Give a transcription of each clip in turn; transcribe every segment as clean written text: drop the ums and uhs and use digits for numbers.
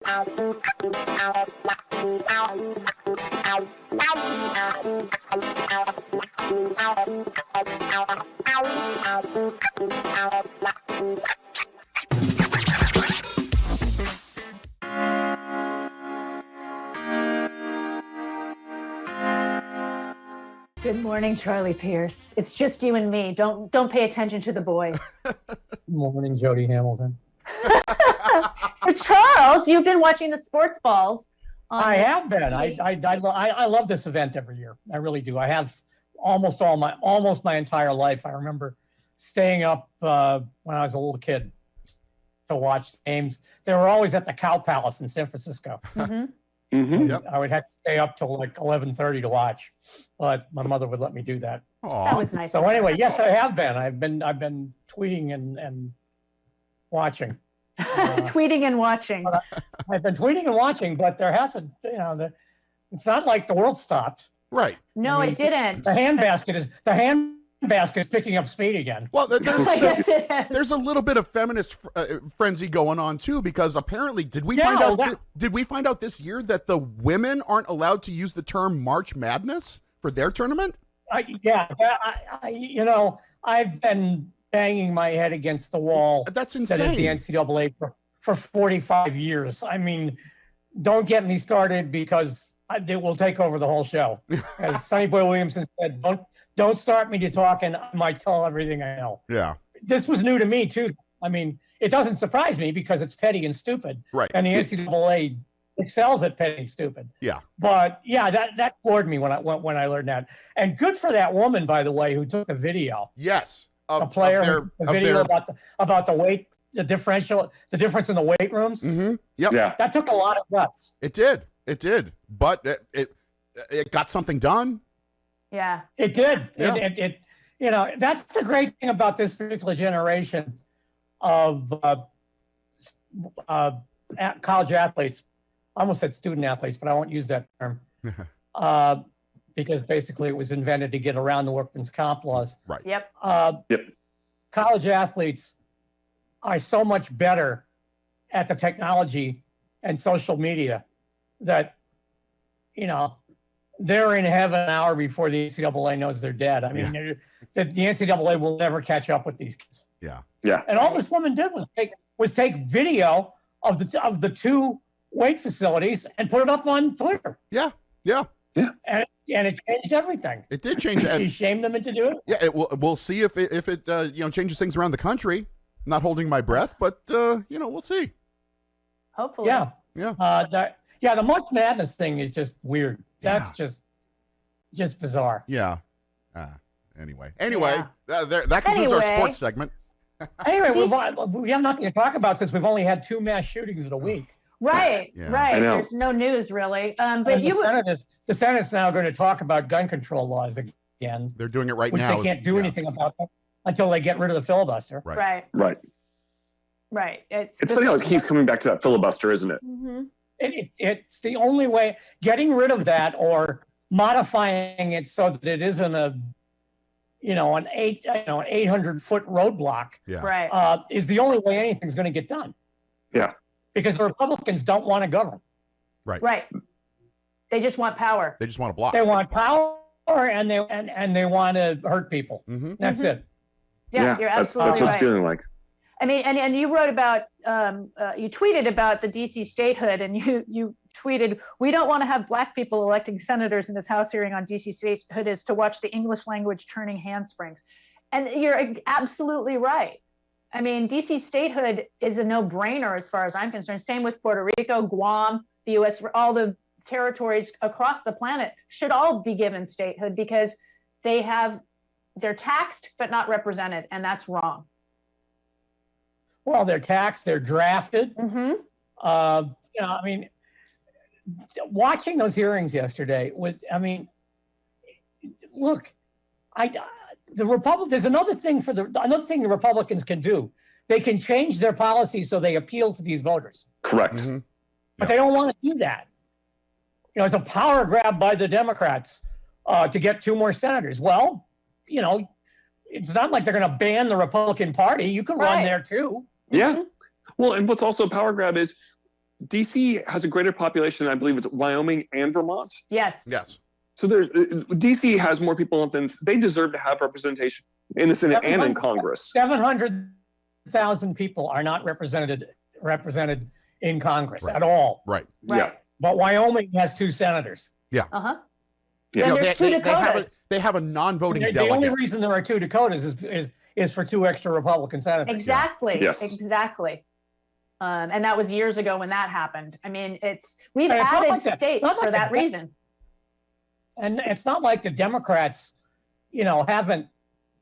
Good morning, Charlie Pierce. It's just you and me. Don't pay attention to the boys. Good morning, Jody Hamilton. So, Charles, you've been watching the sports balls. I have been. I love this event every year. I really do. I have almost my entire life. I remember staying up when I was a little kid to watch games. They were always at the Cow Palace in San Francisco. Mm-hmm. Mm-hmm. Yep. I would have to stay up till like 11:30 to watch, but my mother would let me do that. That was nice. So anyway, yes, I have been. I've been tweeting and watching. Tweeting and watching. I've been tweeting and watching, but there hasn't. It's not like the world stopped. Right. No, it didn't. The handbasket is picking up speed again. Well, Yes, it is. there's a little bit of feminist frenzy going on too, because apparently, did we find out this year that the women aren't allowed to use the term March Madness for their tournament? I've been banging my head against the wall. That's insane. That is the NCAA for 45 years. I mean, don't get me started because it will take over the whole show. As Sonny Boy Williamson said, don't start me to talk and I might tell everything I know. Yeah. This was new to me too. I mean, it doesn't surprise me because it's petty and stupid. Right. And the NCAA excels at petty and stupid. Yeah. But yeah, that floored me when I learned that. And good for that woman, by the way, who took the video. Yes. The player, the video about the weight, the difference in the weight rooms. Mm-hmm. Yep. Yeah. That took a lot of guts. It did. But it got something done. Yeah. It did. Yeah. That's the great thing about this particular generation of college athletes. I almost said student athletes, but I won't use that term. Because basically it was invented to get around the workman's comp laws. Right. Yep. College athletes are so much better at the technology and social media that, they're in heaven an hour before the NCAA knows they're dead. I mean, the NCAA will never catch up with these kids. Yeah. Yeah. And all this woman did was take video of the two weight facilities and put it up on Twitter. Yeah. And it changed everything. It did change. She shamed them into doing it. Yeah. We'll see if it changes things around the country. I'm not holding my breath, but we'll see. Hopefully. Yeah. The March Madness thing is just weird. That's just bizarre. Yeah. Anyway, that concludes our sports segment. Anyway, we have nothing to talk about since we've only had 2 mass shootings in a week. Right. Yeah. Right. I know. There's no news really. But the Senate's now going to talk about gun control laws again. They're doing it right which now. They can't do anything about that until they get rid of the filibuster. Right. It's funny how it keeps coming back to that filibuster, isn't it? Mm-hmm. It's the only way. Getting rid of that or modifying it so that it isn't an 800-foot roadblock. Yeah. Right. Is the only way anything's going to get done. Yeah. Because the Republicans don't want to govern. Right. They just want power. They just want to block. They want power and they want to hurt people. Mm-hmm. That's it. Yeah, you're absolutely that's what right. it's feeling like. I mean, and you wrote about, you tweeted about the DC statehood, and you tweeted, "We don't want to have Black people electing senators in this House hearing on DC statehood is to watch the English language turning handsprings." And you're absolutely right. I mean, DC statehood is a no-brainer as far as I'm concerned. Same with Puerto Rico, Guam, the U.S., all the territories across the planet should all be given statehood because they're taxed but not represented, and that's wrong. Well, they're taxed, they're drafted. Mm-hmm. Watching those hearings yesterday look, there's another thing the Republicans can do. They can change their policy so they appeal to these voters. Correct. Mm-hmm. But they don't want to do that. It's a power grab by the Democrats to get 2 more senators. Well, it's not like they're going to ban the Republican Party. You can run there too. Yeah. Well, and what's also a power grab is DC has a greater population than I believe it's Wyoming and Vermont. Yes. Yes. So DC has more people than they deserve to have representation in the Senate and in Congress. 700,000 people are not represented in Congress at all. Right. Yeah. But Wyoming has 2 senators. Uh-huh. Yeah. And You know, there's 2 Dakotas. they have a non-voting The delegate. only reason there are 2 Dakotas is for 2 extra Republican senators. Exactly. Yes. Exactly. And that was years ago when that happened. I mean, we've And it's not added like that. states Not like for that that. reason. And it's not like the Democrats, haven't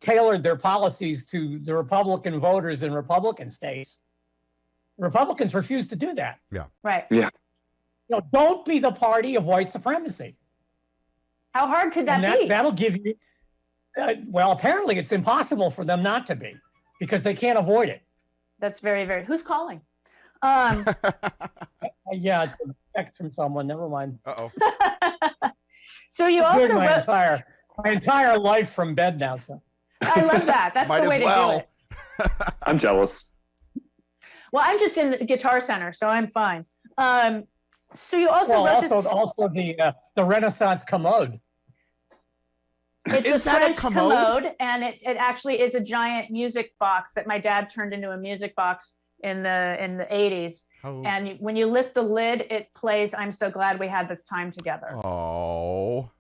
tailored their policies to the Republican voters in Republican states. Republicans refuse to do that. Right. Don't be the party of white supremacy. How hard could that And be? that'll give you, well, apparently it's impossible for them not to be because they can't avoid it. That's very, very, who's calling? Yeah, it's a text from someone, never mind. Uh-oh. So you Doing also my entire life from bed now, so. I love that. That's Might the way as to well. do it. I'm jealous. Well, I'm just in the Guitar Center, so I'm fine. So you also Well, wrote this, also the Renaissance commode. it's Is a that a French commode? and it actually is a giant music box that my dad turned into a music box in the 80s. Oh. And when you lift the lid, it plays "I'm So Glad We Had This Time Together." Oh.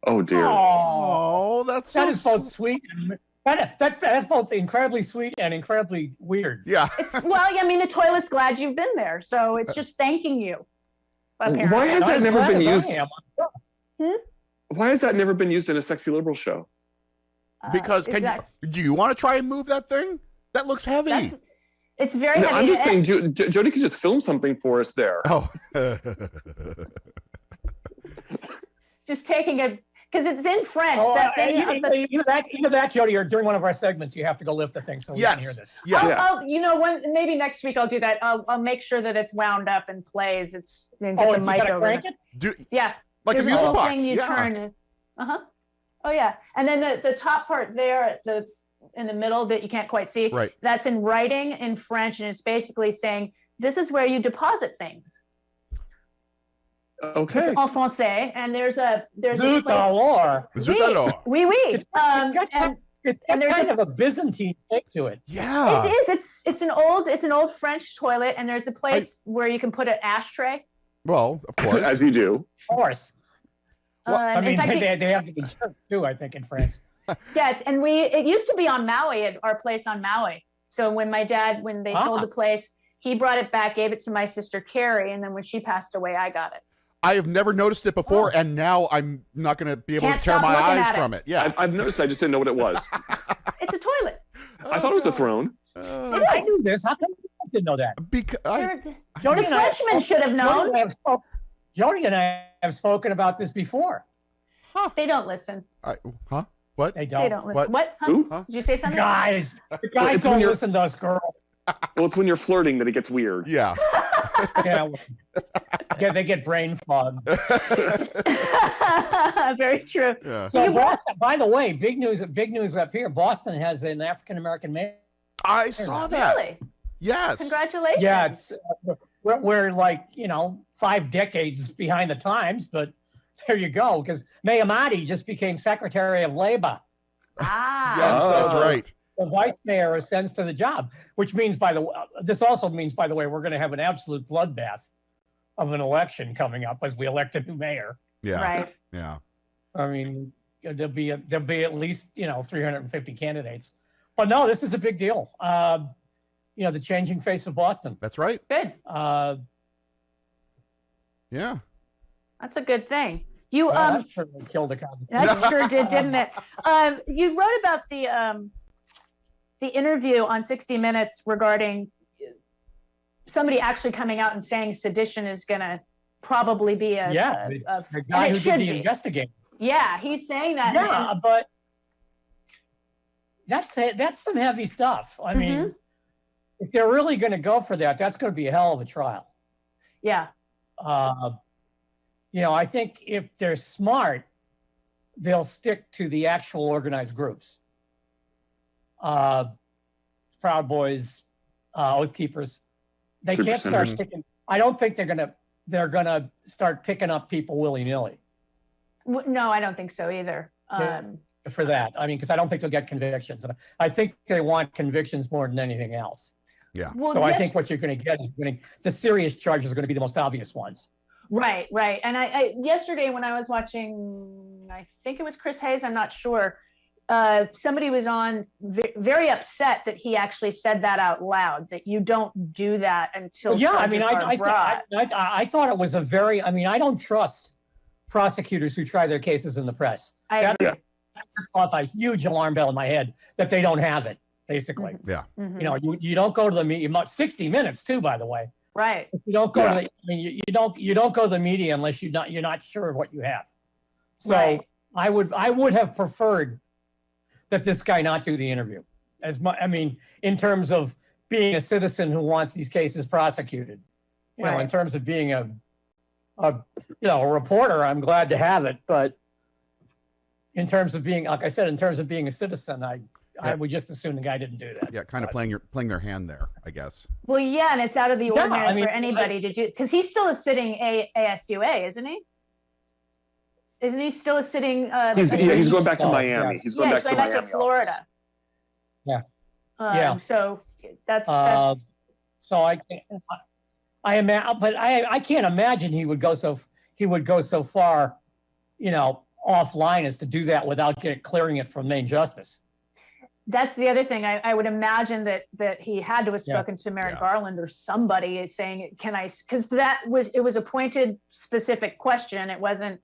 Oh dear. Oh, Oh, that's so that is both sweet and that's both incredibly sweet and incredibly weird. Yeah. Well, I mean, the toilet's glad you've been there, so it's just thanking you. Apparently. Why has Not that as never glad been as I used? Hmm? Why has that never been used in a sexy liberal show? Because do you want to try and move that thing? That looks heavy. It's very No, heavy. I'm just saying, Jody could just film something for us there. Oh. Just taking it because it's in French. Oh, that thing of the- either that, Jody, or during one of our segments, you have to go lift the thing so we can hear Yes. this. Yes. Maybe next week I'll do that. I'll make sure that it's wound up and plays. It's get Oh, the you mic gotta over crank there. it? Yeah, Like a there's music whole box. thing you Yeah. turn. Oh yeah, and then the top part there, in the middle that you can't quite see. Right. That's in writing in French, and it's basically saying this is where you deposit things. Okay. It's en français, and there's a Zut place. alors. Zut alors. Oui, oui. It's got And there's kind of a Byzantine shape to it. Yeah. it is. It's an old French toilet, and there's a place where you can put an ashtray. Well, of course. As you do. Of course. I In mean, fact, they have to be jerks too, I think, in France. yes, and it used to be on Maui, at our place on Maui. So when my dad, when they sold the place, he brought it back, gave it to my sister Carrie, and then when she passed away, I got it. I have never noticed it before, and now I'm not going to be able Can't to tear stop my looking eyes at it. from it. Yeah. I've noticed. I just didn't know what it was. It's a toilet. I thought it was a throne. I knew this. How come you guys didn't know that? Because The Jody and I- Frenchman should have known. Jody and I have spoken about this before. They don't listen. huh? What? They They don't. don't listen. What? What? Huh? Who? Huh? Did you say something? Guys, the guys It's when don't you're- listen to us girls. Well, it's when you're flirting that it gets weird. Yeah. Yeah, they get brain fog. Very true. Yeah. So Boston, by the way, big news up here. Boston has an African American mayor. I saw that. Really? Yes. Congratulations. Yeah, it's we're like 5 decades behind the times, but there you go. Because Mayamati just became Secretary of Labor. Ah. Yes, that's Oh. right. The vice mayor ascends to the job, which means, this also means, by the way, we're going to have an absolute bloodbath of an election coming up as we elect a new mayor. Yeah. Right. Yeah. I mean, there'll be at least 350 candidates. But no, this is a big deal. The changing face of Boston. That's right. Good. Yeah. That's a good thing. You Well, that certainly killed the conversation. that sure did, didn't it? You wrote about the interview on 60 Minutes regarding somebody actually coming out and saying sedition is going to probably be The guy and who it should did the be. investigating. Yeah, he's saying that. Yeah, but that's some heavy stuff. I mean, if they're really going to go for that, that's going to be a hell of a trial. Yeah. I think if they're smart, they'll stick to the actual organized groups. Proud Boys, Oath Keepers. They can't start 2%. sticking. I don't think they're gonna start picking up people willy-nilly. No, I don't think so either. For that, I mean, because I don't think they'll get convictions. And I think they want convictions more than anything else. Yeah. Well, so I think what you're going to get is the serious charges are going to be the most obvious ones. Right. And I yesterday when I was watching, I think it was Chris Hayes, I'm not sure. Somebody was on very upset that he actually said that out loud, that you don't do that until. Well, yeah, I mean, I thought it was a very, I mean, I don't trust prosecutors who try their cases in the press. I agree. That's off a huge alarm bell in my head that they don't have it, basically. Yeah. Mm-hmm. You know, you don't go to the media, 60 Minutes too, by the way. Right. You don't go to the, I mean, you don't go to the media unless you're not sure of what you have. So right. I would have preferred that this guy not do the interview. I mean, in terms of being a citizen who wants these cases prosecuted, you know, in terms of being a reporter, I'm glad to have it, but in terms of being, like I said, in terms of being a citizen, I would just assume the guy didn't do that. Yeah, kind of playing their hand there, I guess. Well, yeah, and it's out of the ordinary for anybody to do, because he's still a sitting ASUA, isn't he? Isn't he still a sitting? He's going back to Miami. Yes. He's going back to Miami. To Florida. Yeah. So that's. So I can't imagine he would go so far, you know, offline as to do that without clearing it from main justice. That's the other thing. I would imagine that he had to have spoken to Merrick Garland or somebody saying, "Can I?" Because it was a pointed, specific question. It wasn't,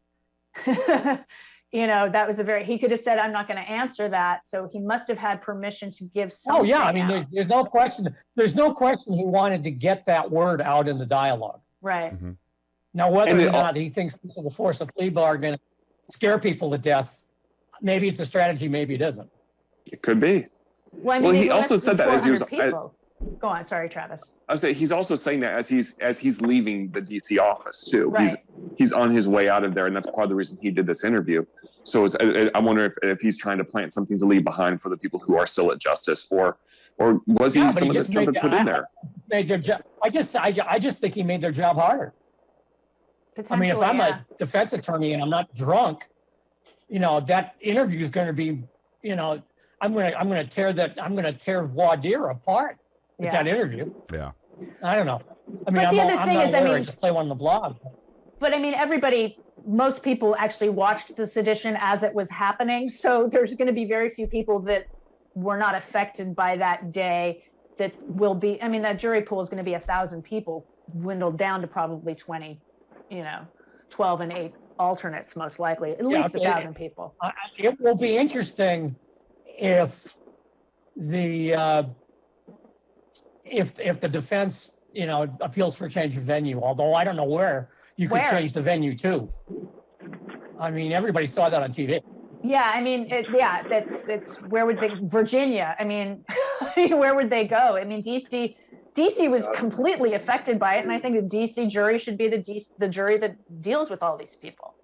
you know, that was he could have said, "I'm not going to answer that." So he must have had permission to give something. Oh yeah, I mean, there's no question. There's no question he wanted to get that word out in the dialogue. Right. Mm-hmm. Now, whether or not he thinks this will force a plea bargain, scare people to death, maybe it's a strategy, maybe it isn't. It could be. Well, I mean, he also said that as he was. Go on, sorry, Travis. I was saying he's also saying that as he's leaving the DC office too. Right. He's on his way out of there, and that's part of the reason he did this interview. So I wonder if he's trying to plant something to leave behind for the people who are still at justice, or was he some of the Trump had put in there? Made their job. I just think he made their job harder. I mean, if I'm a defense attorney and I'm not drunk, you know, that interview is going to be, you know, I'm going to tear voir dire apart with that interview. Yeah. I don't know. I mean, I just play one on the blog. But I mean, most people actually watched the sedition as it was happening. So there's going to be very few people that were not affected by that day that will be, I mean, that jury pool is going to be 1,000 people, dwindled down to probably 20, you know, 12 and 8 alternates, most likely, at least 1,000 people. It will be interesting if the defense, you know, appeals for change of venue, although I don't know where you could change the venue to. I mean, everybody saw that on TV. Yeah, I mean, it's where would Virginia, I mean, where would they go? I mean, DC was completely affected by it, and I think the DC jury should be the jury that deals with all these people.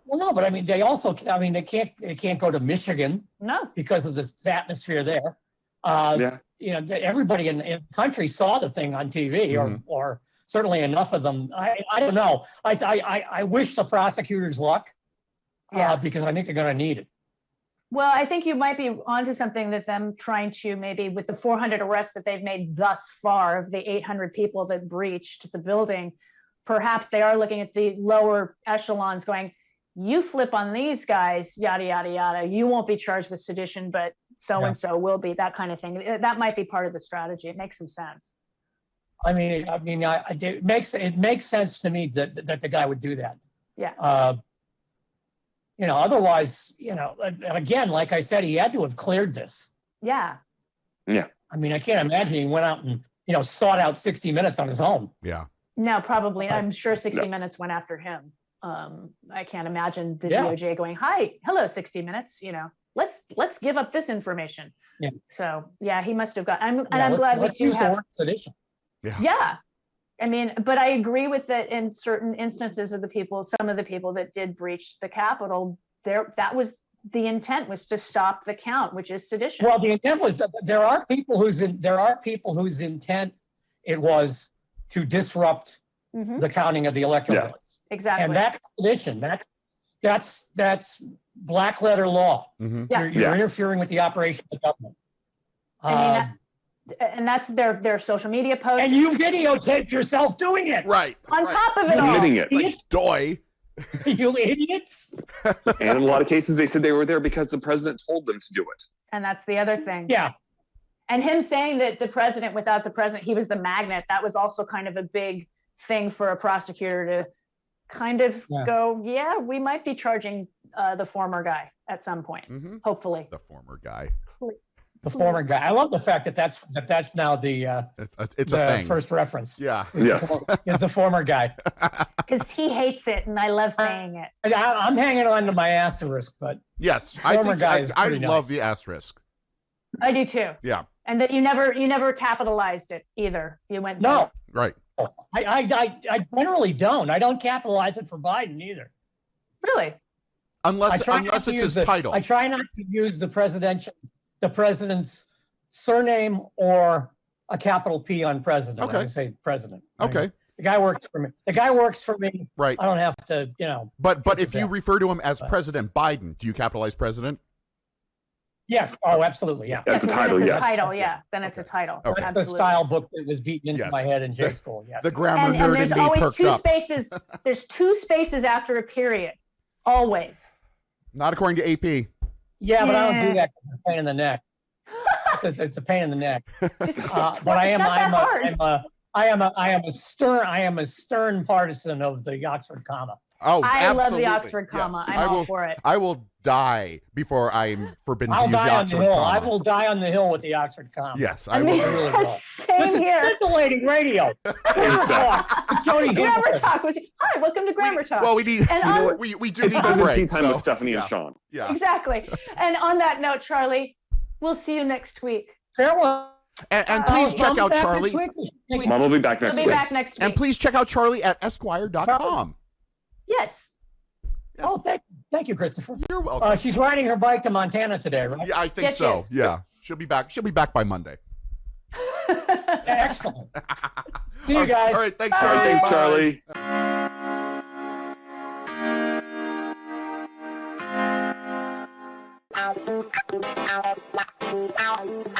Well, no, but I mean, they can't go to Michigan. No. Because of the atmosphere there. You know, everybody in the country saw the thing on TV, or certainly enough of them. I don't know. I wish the prosecutors luck, because I think they're going to need it. Well, I think you might be onto something that them trying to maybe with the 400 arrests that they've made thus far of the 800 people that breached the building, perhaps they are looking at the lower echelons going, you flip on these guys, yada, yada, yada. You won't be charged with sedition, but so-and-so will be, that kind of thing. That might be part of the strategy. It makes some sense. I mean, it makes sense to me that the guy would do that. Yeah. You know, otherwise, you know, again, like I said, he had to have cleared this. Yeah. Yeah. I mean, I can't imagine he went out and, you know, sought out 60 Minutes on his own. Yeah. No, probably. I'm sure 60 Minutes went after him. I can't imagine the DOJ going, hello, 60 Minutes, you know, let's give up this information. Yeah. So he must have got, I'm glad we do have sedition. Yeah. I mean, but I agree with that in certain instances of some of the people that did breach the Capitol, that was the intent, was to stop the count, which is sedition. Well, the intent was there are people whose intent it was to disrupt the counting of the electoral votes. Exactly. And that's sedition. That's black letter law. Yeah. You're interfering with the operation of the government. I mean, and that's their social media posts. And you videotape yourself doing it. Right. On top of it all. Admitting it. Like, doy. You idiots. And in a lot of cases, they said they were there because the president told them to do it. And that's the other thing. Yeah. And him saying that the president, without the president, he was the magnet, that was also kind of a big thing for a prosecutor to kind of go, yeah, we might be charging the former guy at some point, hopefully. The former guy. The former guy. I love the fact that that's now the it's a thing. First reference. Yeah. Yes. Is the former guy. Because he hates it, and I love saying it. I'm hanging on to my asterisk, but yes, I love the asterisk. I do too. Yeah. And that you never capitalized it either. You went Right. I generally don't. I don't capitalize it for Biden either. Really? Unless it's his title. I try not to use the president's surname or a capital P on president. Okay. I say president. Okay. The guy works for me. Right. I don't have to, But if you refer to him as President Biden, do you capitalize president? Yes. Oh, absolutely. Yeah. That's a title. Then Yes. it's a title. Okay. That's the style book that was beaten into my head in J school. Yes. The grammar And nerd there's in me always perked two up. spaces. There's two spaces after a period. Always. Not according to AP. Yeah, but I don't do that because it's a pain in the neck. It's a pain in the neck. But I am a stern partisan of the Oxford comma. Oh, I absolutely. love the Oxford comma. Yes. I'm all for it. I will die before I'm forbidden I'll to use the die on Oxford the hill. comma. I will die on the hill with the Oxford comma. Yes, I I mean, will. really will. same This is here. scintillating radio. Grammar talk. Jody Grammar Hamilton. talk. Hi, welcome to Grammar Talk. Well, we need. And we do It's need a better than tea break. time with So, Stephanie and Sean. yeah. Exactly. And on that note, Charlie, we'll see you next week. Farewell. And please check out Charlie. Mom will be back next We'll week. be back next week. And please check out Charlie at esquire.com. Yes. Yes. Oh, thank you, Christopher. You're welcome. She's riding her bike to Montana today, right? Yeah, I think Yes, so. yes. Yeah. She'll be back. She'll be back by Monday. Excellent. See you guys. All right. Thanks, Bye. Charlie. Thanks, Bye. Charlie.